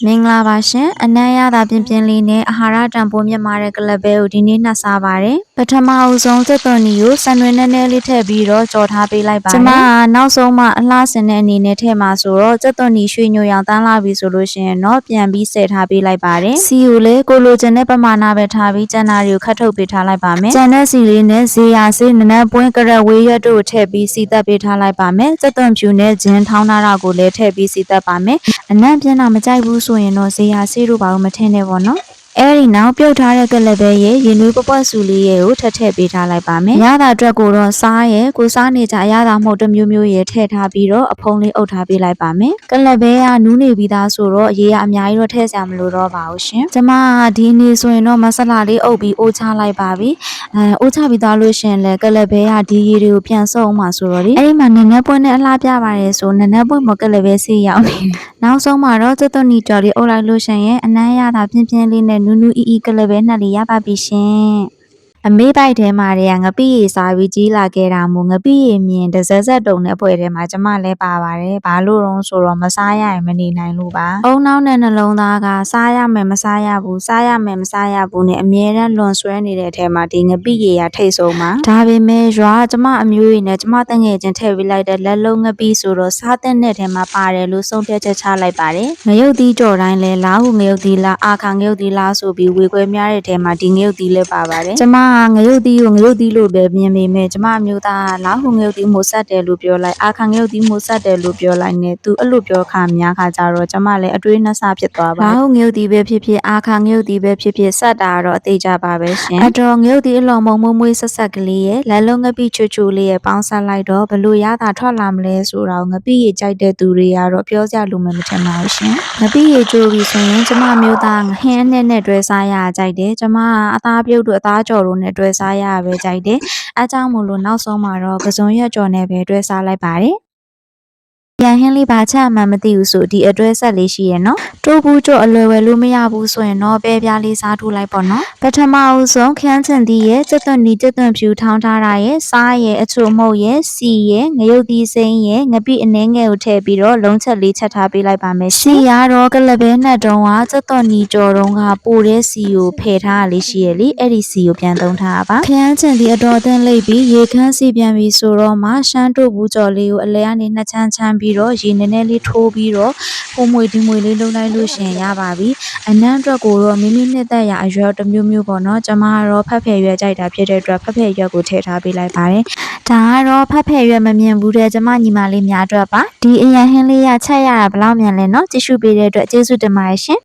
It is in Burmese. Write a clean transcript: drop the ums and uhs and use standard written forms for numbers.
မင်္ဂလာပါရှင်အနံ့ရတာပြင်းပြင်းလေးနဲ့အာဟာရတန်ဖိုးမြတ်မာတဲ့ကလပ်ပဲကိုဒီနေ့နှက်စားပါတယ်ပထမအဦးဆုံးစက်သွန်နီကိုစံတွင်နဲ့လေးထည့်ပြီးတော့ကြော်ထားပေးလိုက်ပါတယ်ကျွန်မကနောက်ဆုံးမှအလှဆင်တဲ့အနေနဲ့ထည့်မှာဆိုတော့စက်သွန်နီရွှေညိုရောင်တန်းလာပြီဆိုလို့ရှိရင်တော့ပြန်ပြီးဆယ်ထားပေးလိုက်ပါတယ်စီကိုလည်းကိုလိုချင်တဲ့ပမာဏပဲထားပြီးကျန်တာတွေကိုခတ်ထုတ်ပေးထားလိုက်ပါမယ်ကျန်တဲ့စီလေးနဲ့ဇေယာဆေးနနက်ပွင့်ကရက်ဝေးရက်တို့ကိုထည့်ပြီးစီတက်ပေးထားလိုက်ပါမယ်စက်သွန်ဖြူနဲ့ဂျင်းထောင်းထားတာကိုလည်းထည့်ပြီးစီတက်ပါမယ်အနံ့ပြင်းတာမကြိုက်ဘူးဆိုရင်တော့ဇေယာဆေးတို့ဘာလို့မထည့်နဲ့ပေါ့နော်အဲ့ဒီနောက်ပြုတ်ထားတဲ့ကလပ်ပဲရဲ့ရင်နွေးပပွက်စုလေးရဲ့ကိုထည့်ပေးထားလိုက်ပါမယ်။ရတာအတွက်ကိုတော့စားရဲ့ကိုစားနေကြရတာမဟုတ်တမျိုးမျိုးရဲ့ထည့်ထားပြီးတော့အဖုံးလေးအုပ်ထားပေးလိုက်ပါမယ်။ကလပ်ပဲကနူးနေပြီးသားဆိုတော့ရေကအများကြီးတော့ထည့်စရာမလိုတော့ပါဘူးရှင်။ကျမကဒီနေ့ဆိုရင်တော့မဆလာလေးအုပ်ပြီးအိုးချလိုက်ပါပြီ။အိုးချပြီးသားလို့ရှင်လဲကလပ်ပဲကဒီရေတွေကိုပြန်စုပ်မှဆိုတော့လေအဲ့ဒီမှာနနက်ပွင့်နဲ့အလှပြပါတယ်ဆိုနနက်ပွင့်မကလပ်ပဲဆေးရောက်နေ။နောက်ဆုံးမှာတော့သွတ်သွတ်နီကြော်လေးအုပ်လိုက်လို့ရှင်ရဲ့အနံ့ရတာပြင်းပြင်းလေးနဲ့နူးနူးအီကလပ်ပဲနှက်လေးရပါပြီရှင်အမေးပိုက်ထဲမှာတည်းကငပိရေစားပြီးကြီးလာခဲ့တာမို့ငပိရေမြင်တစ်စက်စက်တုံတဲ့ဖွဲ့ထဲမှာကျမလည်းပါပါတယ်ဘာလို့တော့ဆိုတော့မစားရရင်မနေနိုင်လို့ပါအုံနောက်နဲ့နှလုံးသားကစားရမယ်မစားရဘူးစားရမယ်မစားရဘူးနဲ့အမြဲတမ်းလွန်ဆွဲနေတဲ့အထဲမှာဒီငပိရေကထိတ်ဆုံးပါဒါပေမဲ့ရွာကျမအမျိုးရည်နဲ့ကျမတငယ်ချင်းထည့်ပေးလိုက်တဲ့လက်လုံးငပိဆိုတော့စားတဲ့နဲ့ထဲမှာပါတယ်လို့ဆုံးဖြတ်ချက်ချလိုက်ပါတယ်ငရုတ်သီးကြော်တိုင်းလဲလားဟုငရုတ်သီးလားအာခါငရုတ်သီးလားဆိုပြီးဝေခွဲများတဲ့ထဲမှာဒီငရုတ်သီးလဲပါပါတယ်ကျမငရုတ်သီးကိုငရုတ်သီးလို့ပဲမြင်ပေမဲ့ကျမအမျိုးသားကလားဟုငရုတ်သီးမို့ဆက်တယ်လို့ပြောလိုက်အာခါငရုတ်သီးမို့ဆက်တယ်လို့ပြောလိုက်နဲ့သူအဲ့လိုပြောခါများခါကြတော့ကျမလည်းအတွေးနှဆဖြစ်သွားပါလားဟုငရုတ်သီးပဲဖြစ်ဖြစ်အာခါငရုတ်သီးပဲဖြစ်ဖြစ်ဆက်တာတော့အသေးကြပါပဲရှင်အတော်ငရုတ်သီးအလုံးမုံမွေးဆက်ဆက်ကလေးရဲ့လက်လုံးငပိချွချွလေးရဲ့ပေါင်းဆက်လိုက်တော့ဘလို့ရတာထွက်လာမလဲဆိုတော့ငပိရေကြိုက်တဲ့သူတွေကတော့ပြောစရာလိုမှမထင်ပါဘူးရှင်ငပိရေကျိုးပြီးဆိုရင်ကျမမျိုးသားဟင်းအနဲ့တွဲစားရကြိုက်တယ်ကျမကအသားပြုတ်တို့အသားကြော်တို့နဲ့တွဲစားရပဲကြိုက်တယ်အားကြောင့်မို့လို့နောက်ဆုံးမှာတော့ကစုံရက်ကြော်နဲ့ပဲတွဲစားလိုက်ပါတယ်ပြန်ဟင်းလေးပါချမှမသိဘူးဆိုဒီအတွဲဆက်လေးရှိရနော်တိုးဘူးကြော့အလွယ်ဝယ်လို့မရဘူးဆိုရင်တော့ပဲပြားလေးစားထိုးလိုက်ပေါ့နော်ပထမဦးဆုံးခန်းချင်သီးရဲ့စက်သွန်ဒီစက်သွန်ဖြူထောင်းထားတာရဲ့စားရဲ့အချို့မဟုတ်ရဲ့စီရဲ့ငရုတ်သီးစိမ်းရဲ့ငပိအနှဲငယ်ကိုထည့်ပြီးတော့လုံးချက်လေးချက်ထားပေးလိုက်ပါမယ်စီရတော့ကလပဲနဲ့တုံးကစက်သွန်ဒီကြော်တုံးကပိုတဲ့စီကိုဖယ်ထားရလေးရှိရလေအဲ့ဒီစီကိုပြန်သုံးထားပါခန်းချင်သီးအတော်သင်းလိပ်ပြီးရေခမ်းစီပြန်ပြီးဆိုတော့မှရှမ်းတို့ဘူးကြော်လေးကိုအလဲကနေနှစ်ချမ်းချမ်းပြီးတော့ရေနည်းနည်းလေးထိုးပြီးတော့ပုံမွေဒီမွေလေးလုံးလိုက်လို့ရှင်ရပါပြီအနံ့အတွက်ကိုတော့မိမိနှစ်သက်ရာအရွက်တစ်မျိုးမျိုးပေါ့နော်ကျမကတော့ဖက်ဖယ်ရွက်ကြိုက်တာဖြစ်တဲ့အတွက်ဖက်ဖယ်ရွက်ကိုထည့်ထားပေးလိုက်ပါတယ်ဒါကတော့ဖက်ဖယ်ရွက်မမြင်ဘူးတဲ့ကျမညီမလေးများအတွက်ပါဒီအရန်ဟင်းလေးရချက်ရတာဘယ်လောက်မြန်လဲနော်ကြည့်ရှုပေးတဲ့အတွက်ကျေးဇူးတင်ပါတယ်ရှင်